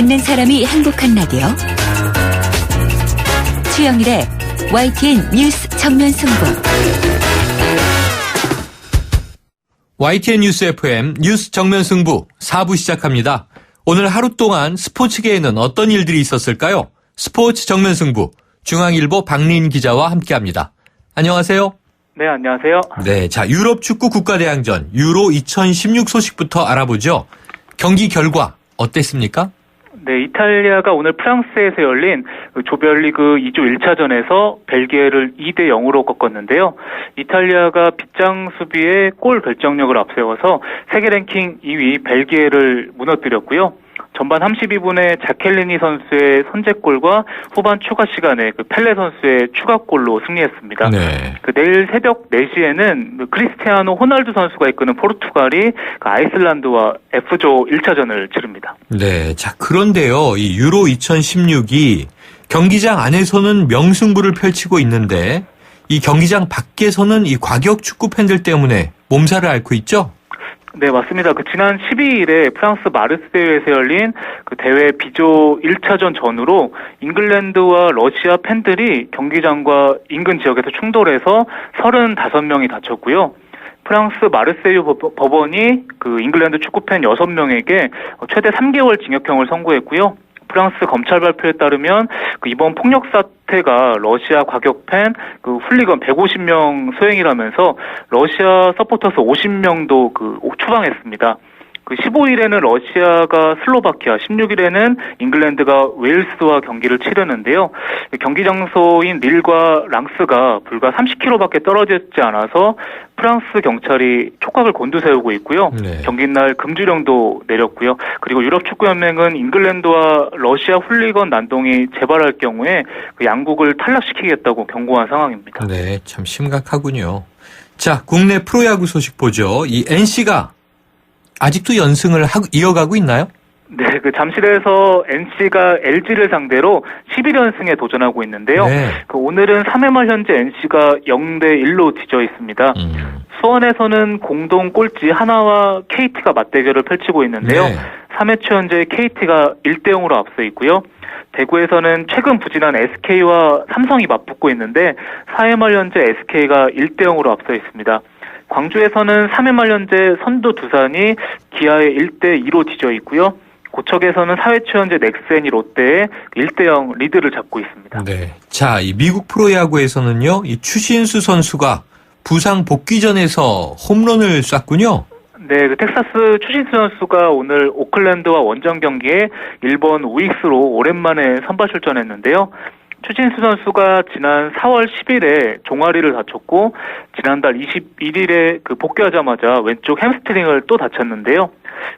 듣는 사람이 행복한 라디오 최영일의 YTN 뉴스 정면 승부. YTN 뉴스 FM 뉴스 정면 승부 4부 시작합니다. 오늘 하루 동안 스포츠계에는 어떤 일들이 있었을까요? 스포츠 정면 승부 중앙일보 박린 기자와 함께합니다. 안녕하세요. 네, 안녕하세요. 네, 자 유럽 축구 국가대항전 유로 2016 소식부터 알아보죠. 경기 결과 어땠습니까? 네, 이탈리아가 오늘 프랑스에서 열린 조별리그 2조 1차전에서 벨기에를 2대 0으로 꺾었는데요. 이탈리아가 빗장 수비에 골 결정력을 앞세워서 세계 랭킹 2위 벨기에를 무너뜨렸고요. 전반 32분에 자켈리니 선수의 선제골과 후반 추가 시간에 펠레 선수의 추가골로 승리했습니다. 네. 내일 새벽 4시에는 크리스티아노 호날두 선수가 이끄는 포르투갈이 아이슬란드와 F조 1차전을 치릅니다. 네, 자 그런데요, 이 유로 2016이 경기장 안에서는 명승부를 펼치고 있는데 이 경기장 밖에서는 이 과격 축구 팬들 때문에 몸살을 앓고 있죠? 네, 맞습니다. 지난 12일에 프랑스 마르세유에서 열린 대회 B조 1차전 전후로 잉글랜드와 러시아 팬들이 경기장과 인근 지역에서 충돌해서 35명이 다쳤고요. 프랑스 마르세유 법원이 잉글랜드 축구팬 6명에게 최대 3개월 징역형을 선고했고요. 프랑스 검찰 발표에 따르면 이번 폭력 사태가 러시아 과격팬 훌리건 150명 소행이라면서 러시아 서포터스 50명도 추방했습니다. 15일에는 러시아가 슬로바키아, 16일에는 잉글랜드가 웨일스와 경기를 치르는데요. 경기 장소인 릴과 랑스가 불과 30km밖에 떨어지지 않아서 프랑스 경찰이 촉각을 곤두세우고 있고요. 네. 경기날 금주령도 내렸고요. 그리고 유럽축구연맹은 잉글랜드와 러시아 훌리건 난동이 재발할 경우에 양국을 탈락시키겠다고 경고한 상황입니다. 네, 참 심각하군요. 자, 국내 프로야구 소식 보죠. 이 NC가 아직도 연승을 이어가고 있나요? 네, 잠실에서 NC가 LG를 상대로 11연승에 도전하고 있는데요. 네. 오늘은 3회 말 현재 NC가 0대 1로 뒤져 있습니다. 수원에서는 공동 꼴찌 하나와 KT가 맞대결을 펼치고 있는데요. 네. 3회 초 현재 KT가 1대 0으로 앞서 있고요. 대구에서는 최근 부진한 SK와 삼성이 맞붙고 있는데 4회 말 현재 SK가 1대 0으로 앞서 있습니다. 광주에서는 3회 말 현재 선두 두산이 기아의 1대 2로 뒤져 있고요. 고척에서는 4회 초 현재 넥센이 롯데에 1대 0 리드를 잡고 있습니다. 네. 자, 이 미국 프로야구에서는요, 이 추신수 선수가 부상 복귀전에서 홈런을 쐈군요. 네, 텍사스 추신수 선수가 오늘 오클랜드와 원정 경기에 1번 우익수로 오랜만에 선발 출전했는데요. 추신수 선수가 지난 4월 10일에 종아리를 다쳤고 지난달 21일에 복귀하자마자 왼쪽 햄스트링을 또 다쳤는데요.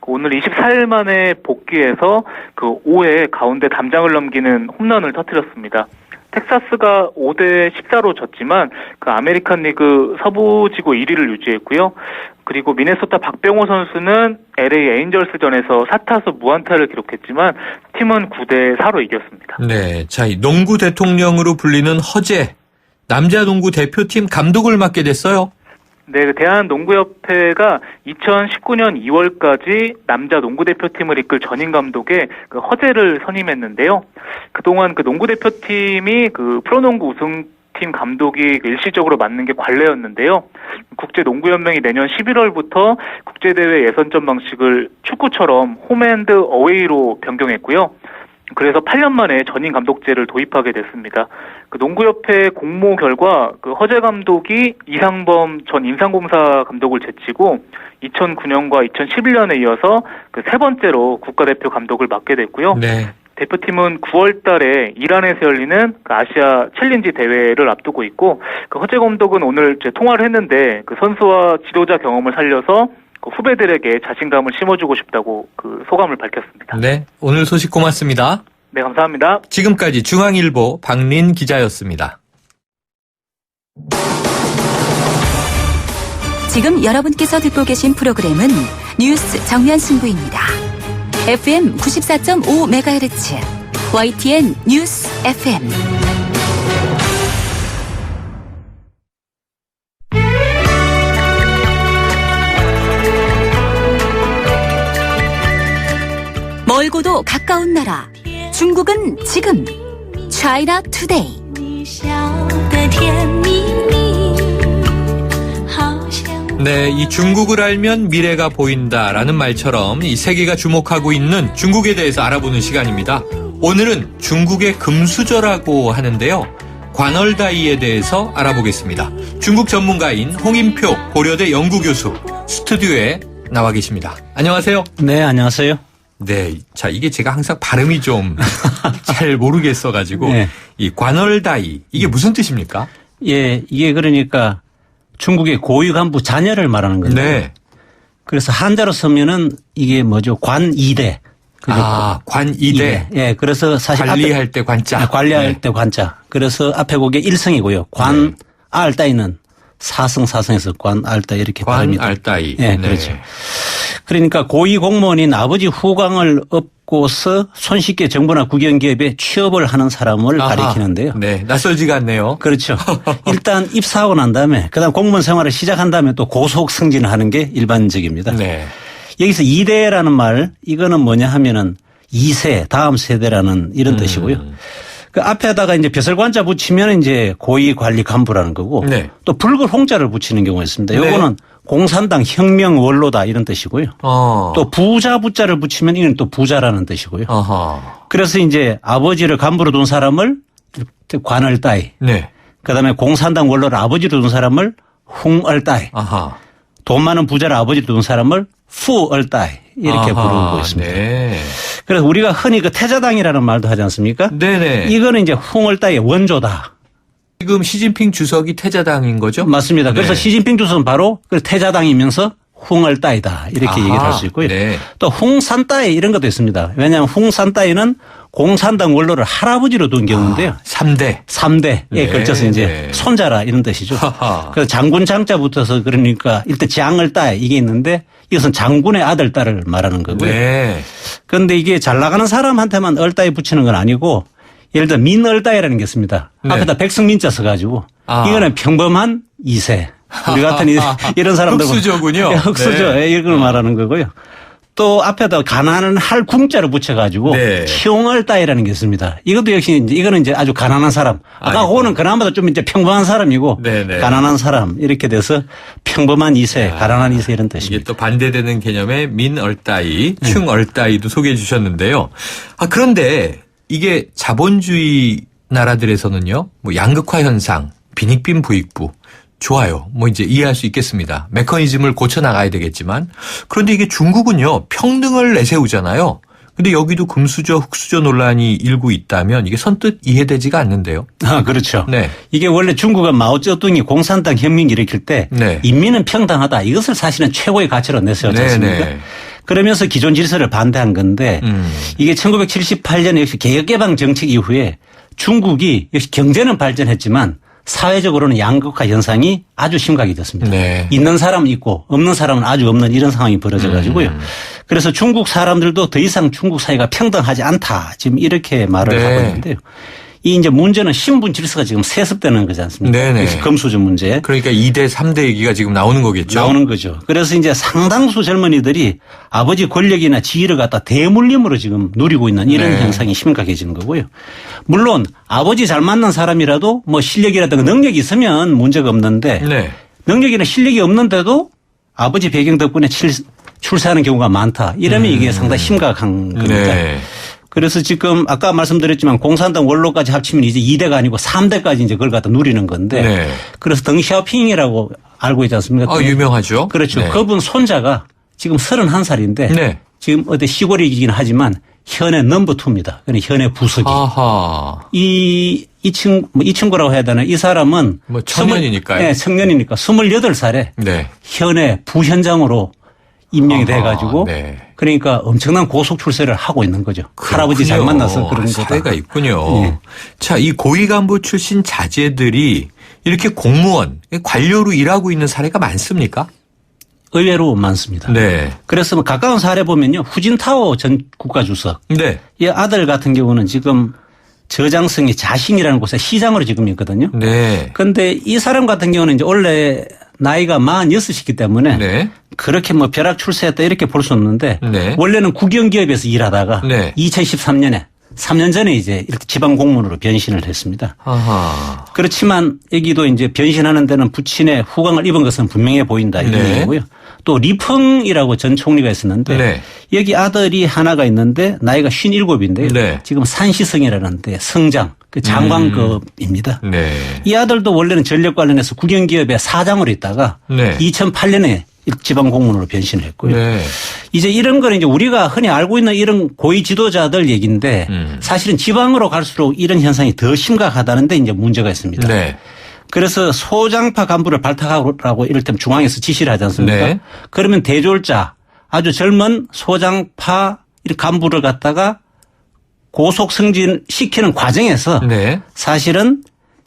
오늘 24일 만에 복귀해서 5회 가운데 담장을 넘기는 홈런을 터뜨렸습니다. 텍사스가 5대 14로 졌지만 아메리칸 리그 서부지구 1위를 유지했고요. 그리고 미네소타 박병호 선수는 LA 에인절스전에서 4타수 무안타를 기록했지만 팀은 9대 4로 이겼습니다. 네, 자, 이 농구 대통령으로 불리는 허재 남자 농구 대표팀 감독을 맡게 됐어요. 네, 대한농구협회가 2019년 2월까지 남자 농구대표팀을 이끌 전임 감독에 허재를 선임했는데요. 그동안 농구대표팀이 프로농구 우승팀 감독이 일시적으로 맡는 게 관례였는데요. 국제농구연맹이 내년 11월부터 국제대회 예선전 방식을 축구처럼 홈앤드 어웨이로 변경했고요. 그래서 8년 만에 전임 감독제를 도입하게 됐습니다. 농구협회 공모 결과 허재 감독이 이상범 전 인상공사 감독을 제치고 2009년과 2011년에 이어서 세 번째로 국가대표 감독을 맡게 됐고요. 네. 대표팀은 9월 달에 이란에서 열리는 아시아 챌린지 대회를 앞두고 있고 허재 감독은 오늘 통화를 했는데 선수와 지도자 경험을 살려서 후배들에게 자신감을 심어주고 싶다고 소감을 밝혔습니다. 네, 오늘 소식 고맙습니다. 네, 감사합니다. 지금까지 중앙일보 박린 기자였습니다. 지금 여러분께서 듣고 계신 프로그램은 뉴스 정면 승부입니다. FM 94.5MHz YTN 뉴스 FM. 뭘 멀고도 가까운 나라. 중국은 지금. China Today. 네, 이 중국을 알면 미래가 보인다라는 말처럼 이 세계가 주목하고 있는 중국에 대해서 알아보는 시간입니다. 오늘은 중국의 금수저라고 하는데요. 관얼다이에 대해서 알아보겠습니다. 중국 전문가인 홍인표 고려대 연구교수 스튜디오에 나와 계십니다. 안녕하세요. 네, 안녕하세요. 네, 자 이게 제가 항상 발음이 좀 잘 모르겠어가지고 네. 이 관얼다이 이게 무슨 뜻입니까? 예, 이게 그러니까 중국의 고위 간부 자녀를 말하는 건데. 네. 그래서 한자로 쓰면은 이게 뭐죠? 관이대. 그죠? 관이대. 예, 그래서 사실 관리할 때 관자. 관리할 네. 때 관자. 그래서 앞에 그게 일성이고요. 알따이는 사성에서 관알따 이렇게 발음이 관알따이. 예, 그렇죠. 그러니까 고위 공무원인 아버지 후광을 업고서 손쉽게 정부나 국영기업에 취업을 하는 사람을 가리키는데요. 네, 낯설지가 않네요. 그렇죠. 일단 입사하고 난 다음에 그다음 공무원 생활을 시작한 다음에 또 고속 승진을 하는 게 일반적입니다. 네. 여기서 2대라는 말 이거는 뭐냐 하면은 2세 다음 세대라는 이런 뜻이고요. 그 앞에다가 이제 벼슬관자 붙이면 이제 고위 관리 간부라는 거고 네. 또 붉은 홍자를 붙이는 경우가 있습니다. 네. 요거는 공산당 혁명 원로다 이런 뜻이고요. 또 부자 부자를 붙이면 이건 또 부자라는 뜻이고요. 어허. 그래서 이제 아버지를 간부로 둔 사람을 관얼따이. 네. 그다음에 공산당 원로를 아버지로 둔 사람을 홍얼따이. 아하. 돈 많은 부자를 아버지로 둔 사람을 후얼따이. 이렇게 부르고 있습니다. 네. 그래서 우리가 흔히 그 태자당이라는 말도 하지 않습니까? 네네. 이거는 이제 홍얼따이의 원조다. 지금 시진핑 주석이 태자당인 거죠? 맞습니다. 그래서 네. 시진핑 주석은 바로 그 태자당이면서 홍얼따이다 이렇게 얘기를 할 수 있고요. 네. 또 홍산따이 이런 것도 있습니다. 왜냐하면 홍산따이는 공산당 원로를 할아버지로 둔 경우인데요. 3대. 3대에 네, 걸쳐서 이제 네. 손자라 이런 뜻이죠. 하하. 그래서 장군 장자 붙어서 그러니까 일단 장얼따이 이게 있는데 이것은 장군의 아들 딸을 말하는 거고요. 네. 그런데 이게 잘 나가는 사람한테만 얼따이 붙이는 건 아니고 예를 들어 민얼따이라는 게 있습니다. 네. 앞에다 백성민자 써가지고 이거는 평범한 2세. 우리 같은 이런 사람들. 흑수저군요. 예, 흑수저. 네. 이걸 말하는 거고요. 또 앞에다 가난한 할 궁자를 붙여가지고 네. 치용얼따이라는 게 있습니다. 이것도 역시 이거는 이제 아주 가난한 사람. 아까 그거는 그나마도 좀 이제 평범한 사람이고 네네. 가난한 사람 이렇게 돼서 평범한 2세, 가난한 2세 이런 뜻입니다. 이게 또 반대되는 개념의 민얼따이, 충얼따이도 소개해 주셨는데요. 그런데 이게 자본주의 나라들에서는요, 뭐 양극화 현상, 빈익빈 부익부, 좋아요. 뭐 이제 이해할 수 있겠습니다. 메커니즘을 고쳐 나가야 되겠지만, 그런데 이게 중국은요, 평등을 내세우잖아요. 근데 여기도 금수저, 흑수저 논란이 일고 있다면 이게 선뜻 이해되지가 않는데요. 그렇죠. 네. 이게 원래 중국은 마오쩌둥이 공산당 혁명 일으킬 때 네. 인민은 평등하다. 이것을 사실은 최고의 가치로 내세웠지 않습니까? 네네. 그러면서 기존 질서를 반대한 건데 이게 1978년에 역시 개혁개방 정책 이후에 중국이 역시 경제는 발전했지만 사회적으로는 양극화 현상이 아주 심각해졌습니다. 네. 있는 사람은 있고 없는 사람은 아주 없는 이런 상황이 벌어져 가지고요. 그래서 중국 사람들도 더 이상 중국 사회가 평등하지 않다. 지금 이렇게 말을 네. 하고 있는데요. 이 이제 문제는 신분 질서가 지금 세습되는 거지 않습니까? 네네. 역시 금수저 문제. 그러니까 2대, 3대 얘기가 지금 나오는 거겠죠. 나오는 거죠. 그래서 이제 상당수 젊은이들이 아버지 권력이나 지위를 갖다 대물림으로 지금 누리고 있는 이런 네. 현상이 심각해지는 거고요. 물론 아버지 잘 맞는 사람이라도 뭐 실력이라든가 능력이 있으면 문제가 없는데 네. 능력이나 실력이 없는데도 아버지 배경 덕분에 출세하는 경우가 많다. 이러면 이게 상당히 심각한 겁니다. 네. 그래서 지금 아까 말씀드렸지만 공산당 원로까지 합치면 이제 2대가 아니고 3대까지 이제 그걸 갖다 누리는 건데 네. 그래서 덩샤오핑이라고 알고 있지 않습니까? 유명하죠. 그렇죠. 네. 그분 손자가 지금 31살인데 네. 지금 어디 시골이긴 하지만 현의 넘버 2입니다. 그러니까 현의 부석이. 아하. 이 친구라고 해야 되나 이 사람은 뭐 청년이니까요. 네, 청년이니까 28살에 네. 현의 부현장으로 임명이 아하, 돼가지고 네. 그러니까 엄청난 고속 출세를 하고 있는 거죠. 할아버지 잘 그렇군요. 만나서 그런 거다. 사례가 있군요. 예. 자, 이 고위 간부 출신 자제들이 이렇게 공무원, 관료로 일하고 있는 사례가 많습니까? 의외로 많습니다. 네. 그래서 뭐 가까운 사례 보면요. 후진타오 전 국가주석. 네. 이 아들 같은 경우는 지금 저장성이 자신이라는 곳에 시장으로 지금 있거든요. 네. 그런데 이 사람 같은 경우는 이제 원래 나이가 46이기 때문에 네. 그렇게 뭐 벼락 출세했다 이렇게 볼 수 없는데 네. 원래는 국영기업에서 일하다가 네. 2013년에 3년 전에 이제 이렇게 지방 공무원으로 변신을 했습니다. 아하. 그렇지만 여기도 이제 변신하는 데는 부친의 후광을 입은 것은 분명해 보인다 이런 네. 얘기고요. 또 리펑이라고 전 총리가 있었는데 네. 여기 아들이 하나가 있는데 나이가 57인데요. 네. 지금 산시성이라는 데 성장 그 장관급입니다. 네. 이 아들도 원래는 전력 관련해서 국영기업의 사장으로 있다가 네. 2008년에 지방 공무원으로 변신을 했고요. 네. 이제 이런 거는 이제 우리가 흔히 알고 있는 이런 고위 지도자들 얘기인데 사실은 지방으로 갈수록 이런 현상이 더 심각하다는데 이제 문제가 있습니다. 네. 그래서 소장파 간부를 발탁하라고 이를테면 중앙에서 지시를 하지 않습니까? 네. 그러면 대졸자 아주 젊은 소장파 간부를 갖다가 고속 승진시키는 과정에서 네. 사실은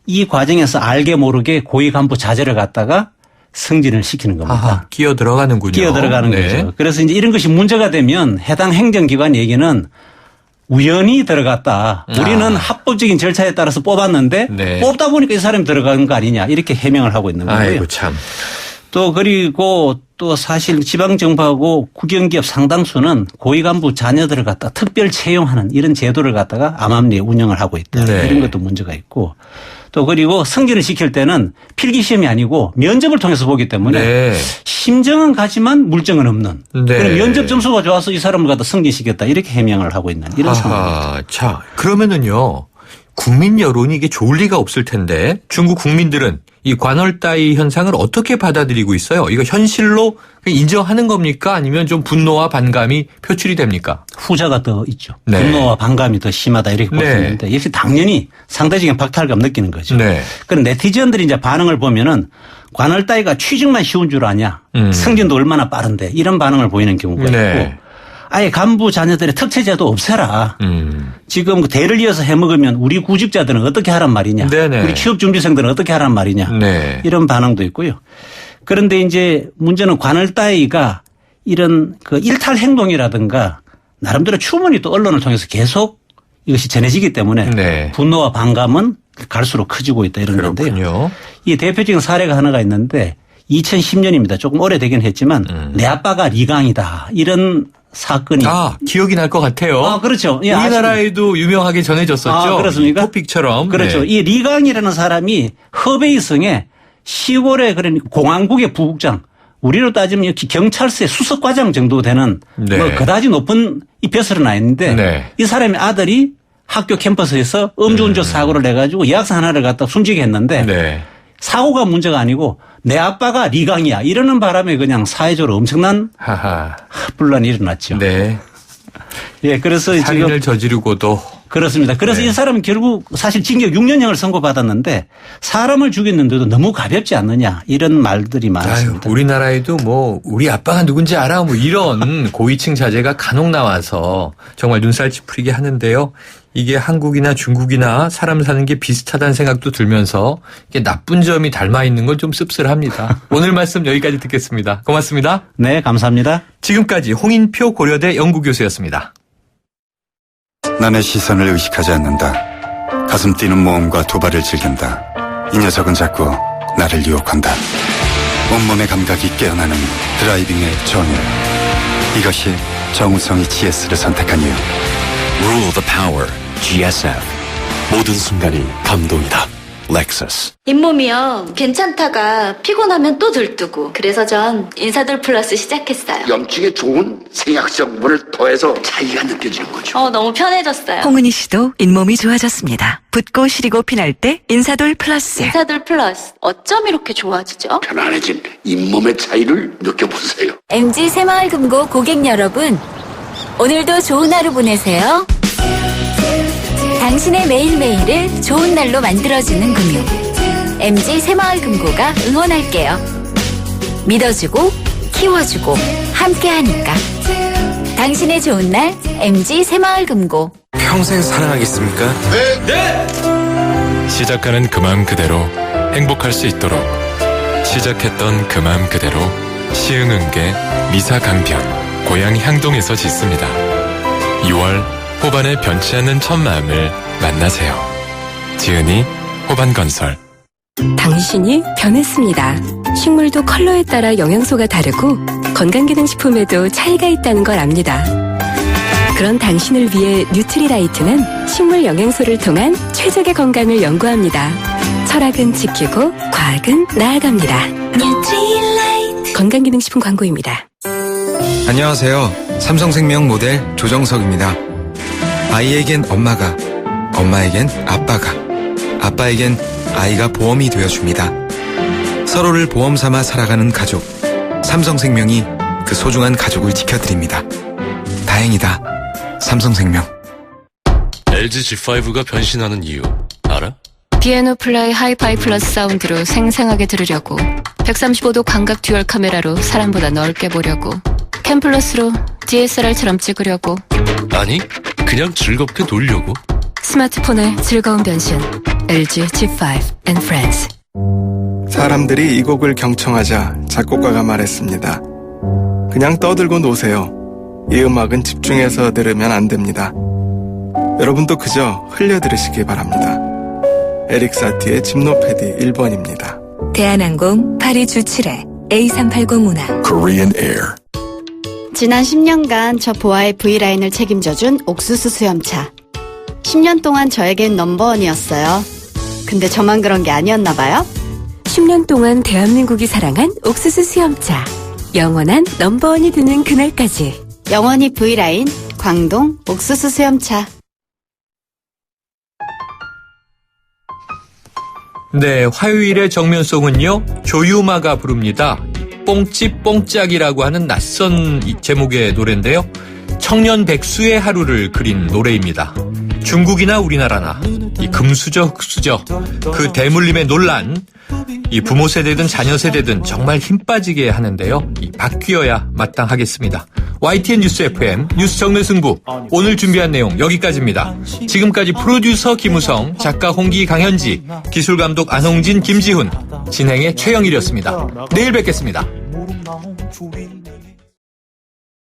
이 과정에서 알게 모르게 고위 간부 자제를 갖다가 승진을 시키는 겁니다. 아하, 끼어 들어가는군요. 끼어 들어가는 네. 거죠. 그래서 이제 이런 것이 문제가 되면 해당 행정기관 얘기는 우연히 들어갔다. 우리는 합법적인 절차에 따라서 뽑았는데 네. 뽑다 보니까 이 사람이 들어간 거 아니냐 이렇게 해명을 하고 있는 거고요. 아이고 참. 또 그리고 또 사실 지방정부하고 국영기업 상당수는 고위 간부 자녀들을 갖다 특별 채용하는 이런 제도를 갖다가 암암리에 운영을 하고 있다. 네. 이런 것도 문제가 있고 또 그리고 승진을 시킬 때는 필기시험이 아니고 면접을 통해서 보기 때문에 네. 심정은 가지만 물정은 없는. 네. 그럼 면접 점수가 좋아서 이 사람을 갖다 승진시켰다 이렇게 해명을 하고 있는 이런 상황입니다. 자, 그러면은요. 국민 여론이 이게 좋을 리가 없을 텐데 중국 국민들은 이 관월 따위 현상을 어떻게 받아들이고 있어요? 이거 현실로 인정하는 겁니까? 아니면 좀 분노와 반감이 표출이 됩니까? 후자가 더 있죠. 네. 분노와 반감이 더 심하다 이렇게 볼 수 네. 있는데 역시 당연히 상대적인 박탈감 느끼는 거죠. 네. 그럼 네티즌들이 이제 반응을 보면은 관월 따위가 취직만 쉬운 줄 아냐. 승진도 얼마나 빠른데 이런 반응을 보이는 경우가 네. 있고 아예 간부 자녀들의 특채제도 없애라. 지금 그 대를 이어서 해먹으면 우리 구직자들은 어떻게 하란 말이냐. 네네. 우리 취업준비생들은 어떻게 하란 말이냐. 네. 이런 반응도 있고요. 그런데 이제 문제는 관월 따위가 이런 그 일탈 행동이라든가 나름대로 추문이 또 언론을 통해서 계속 이것이 전해지기 때문에 네. 분노와 반감은 갈수록 커지고 있다 이런 건데요. 그렇군요. 이 대표적인 사례가 하나가 있는데 2010년입니다. 조금 오래되긴 했지만 내 아빠가 리강이다 이런 사건이. 기억이 날 것 같아요. 그렇죠. 예, 우리나라에도 유명하게 전해졌었죠. 그렇습니까? 토픽처럼. 그렇죠. 네. 이 리강이라는 사람이 허베이성의 시골의 그런 공안국의 부국장, 우리로 따지면 역시 경찰서의 수석과장 정도 되는 네. 뭐 그다지 높은 이 벼슬은 아닌데 네. 이 사람의 아들이 학교 캠퍼스에서 음주운전 사고를 내가지고 여학생 하나를 갖다 숨지게 했는데 네. 사고가 문제가 아니고 내 아빠가 리강이야 이러는 바람에 그냥 사회적으로 엄청난 분란이 일어났죠. 네. 예, 그래서 살인을 저지르고도. 그렇습니다. 그래서 네. 이 사람은 결국 사실 징역 6년형을 선고받았는데 사람을 죽였는데도 너무 가볍지 않느냐 이런 말들이 많습니다. 우리나라에도 뭐 우리 아빠가 누군지 알아 뭐 이런 고위층 자제가 간혹 나와서 정말 눈살 찌푸리게 하는데요. 이게 한국이나 중국이나 사람 사는 게 비슷하다는 생각도 들면서 이게 나쁜 점이 닮아 있는 건 좀 씁쓸합니다. 오늘 말씀 여기까지 듣겠습니다. 고맙습니다. 네, 감사합니다. 지금까지 홍인표 고려대 연구교수였습니다. 남의 시선을 의식하지 않는다. 가슴 뛰는 모험과 도발을 즐긴다. 이 녀석은 자꾸 나를 유혹한다. 온몸의 감각이 깨어나는 드라이빙의 전율. 이것이 정우성이 GS를 선택한 이유. Rule the power. GSF. 모든 순간이 감동이다. Lexus. 잇몸이요. 괜찮다가 피곤하면 또 들뜨고. 그래서 전 인사돌 플러스 시작했어요. 염증에 좋은 생약성분을 더해서 차이가 느껴지는 거죠. 너무 편해졌어요. 홍은희 씨도 잇몸이 좋아졌습니다. 붓고 시리고 피날 때 인사돌 플러스. 인사돌 플러스. 어쩜 이렇게 좋아지죠? 편안해진 잇몸의 차이를 느껴보세요. MG 새마을금고 고객 여러분, 오늘도 좋은 하루 보내세요. 당신의 매일매일을 좋은 날로 만들어주는 금융. MG 새마을금고가 응원할게요. 믿어주고, 키워주고, 함께하니까. 당신의 좋은 날, MG 새마을금고. 평생 사랑하겠습니까? 네! 시작하는 그 마음 그대로 행복할 수 있도록 시작했던 그 마음 그대로 시흥은계 미사강변 고향 향동에서 짓습니다. 6월 호반의 변치 않는 첫 마음을 만나세요. 지은이 호반건설. 당신이 변했습니다. 식물도 컬러에 따라 영양소가 다르고 건강기능식품에도 차이가 있다는 걸 압니다. 그런 당신을 위해 뉴트리라이트는 식물 영양소를 통한 최적의 건강을 연구합니다. 철학은 지키고 과학은 나아갑니다. 뉴트리라이트. 건강기능식품 광고입니다. 안녕하세요. 삼성생명 모델 조정석입니다. 아이에겐 엄마가, 엄마에겐 아빠가, 아빠에겐 아이가 보험이 되어줍니다. 서로를 보험 삼아 살아가는 가족. 삼성생명이 그 소중한 가족을 지켜드립니다. 다행이다. 삼성생명. LG G5가 변신하는 이유 알아? 피아노 플라이 하이파이 플러스 사운드로 생생하게 들으려고, 135도 광각 듀얼 카메라로 사람보다 넓게 보려고, 캠 플러스로 DSLR처럼 찍으려고. 아니, 그냥 즐겁게 놀려고. 스마트폰의 즐거운 변신. LG G5 and Friends. 사람들이 이 곡을 경청하자 작곡가가 말했습니다. 그냥 떠들고 노세요. 이 음악은 집중해서 들으면 안 됩니다. 여러분도 그저 흘려 들으시기 바랍니다. 에릭 사티의 집노패디 1번입니다. 대한항공 파리 주출해 A380 운항. Korean Air. 지난 10년간 저 보아의 V라인을 책임져준 옥수수 수염차. 10년 동안 저에겐 넘버원이었어요. 근데 저만 그런 게 아니었나 봐요. 10년 동안 대한민국이 사랑한 옥수수 수염차. 영원한 넘버원이 되는 그날까지. 영원히 V라인, 광동 옥수수 수염차. 네, 화요일의 정면송은요, 조유마가 부릅니다. 뽕집 뽕짝이라고 하는 낯선 제목의 노래인데요. 청년 백수의 하루를 그린 노래입니다. 중국이나 우리나라나 이 금수저 흑수저 그 대물림의 논란, 이 부모 세대든 자녀 세대든 정말 힘 빠지게 하는데요. 이 바뀌어야 마땅하겠습니다. YTN 뉴스 FM 뉴스 정면승부, 오늘 준비한 내용 여기까지입니다. 지금까지 프로듀서 김우성, 작가 홍기 강현지, 기술감독 안홍진 김지훈, 진행의 최영일이었습니다. 내일 뵙겠습니다.